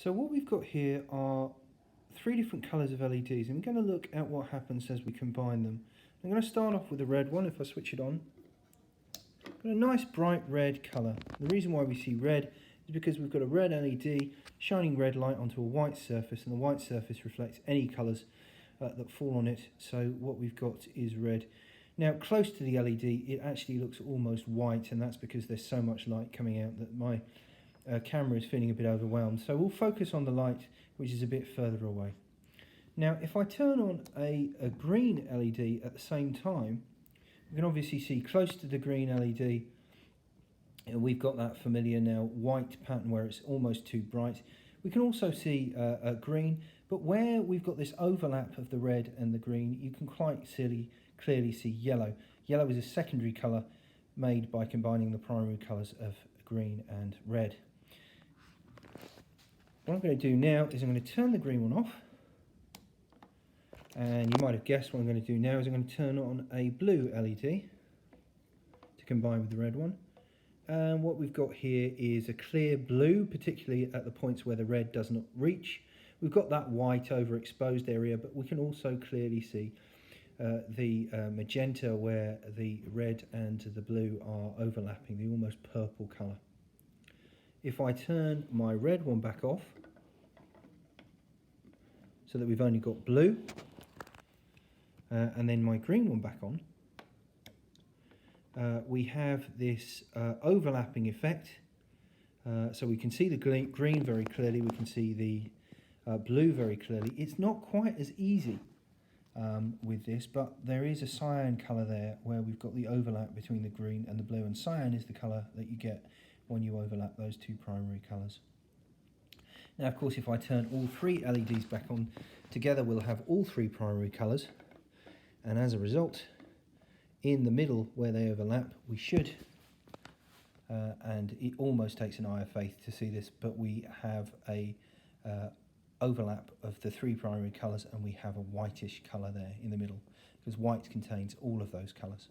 So what we've got here are three different colours of LEDs, and we're going to look at what happens as we combine them. I'm going to start off with the red one. If I switch it on, got a nice bright red colour. The reason why we see red is because we've got a red LED shining red light onto a white surface, and the white surface reflects any colours that fall on it. So what we've got is red. Now close to the LED it actually looks almost white, and that's because there's so much light coming out that my camera is feeling a bit overwhelmed. So we'll focus on the light which is a bit further away. Now if I turn on a green LED at the same time, we can obviously see close to the green LED, and we've got that familiar now white pattern where it's almost too bright. We can also see green, but where we've got this overlap of the red and the green, you can quite clearly see yellow. Yellow is a secondary colour made by combining the primary colours of green and red. What I'm going to do now is I'm going to turn the green one off, and you might have guessed what I'm going to do now is I'm going to turn on a blue LED to combine with the red one. And what we've got here is a clear blue, particularly at the points where the red does not reach. We've got that white overexposed area, but we can also clearly see the magenta where the red and the blue are overlapping, the almost purple colour. If I turn my red one back off, so that we've only got blue, and then my green one back on, we have this overlapping effect. So we can see the green very clearly, we can see the blue very clearly. It's not quite as easy with this, but there is a cyan colour there where we've got the overlap between the green and the blue, and cyan is the colour that you get when you overlap those two primary colours. Now of course if I turn all three LEDs back on together, we'll have all three primary colours, and as a result in the middle where they overlap we should, and it almost takes an eye of faith to see this, but we have a overlap of the three primary colours, and we have a whitish colour there in the middle because white contains all of those colours.